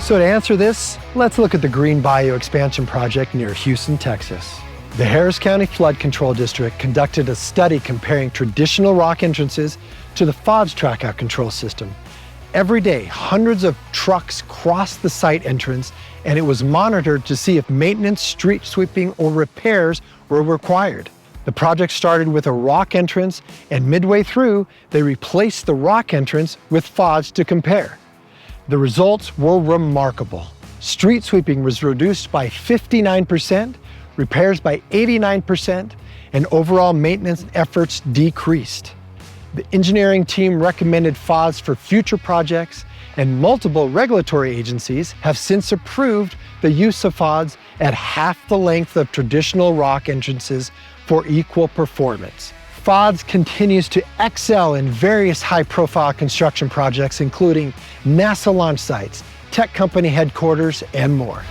So to answer this, let's look at the Green Bayou expansion project near Houston, Texas. The Harris County Flood Control District conducted a study comparing traditional rock entrances to the Fods trackout control system. Every day, hundreds of trucks crossed the site entrance, and it was monitored to see if maintenance, street sweeping, or repairs were required. The project started with a rock entrance, and midway through, they replaced the rock entrance with Fods to compare. The results were remarkable. Street sweeping was reduced by 59%, repairs by 89%, and overall maintenance efforts decreased. The engineering team recommended Fods for future projects, and multiple regulatory agencies have since approved the use of Fods at half the length of traditional rock entrances for equal performance. Fods continues to excel in various high-profile construction projects, including NASA launch sites, tech company headquarters, and more.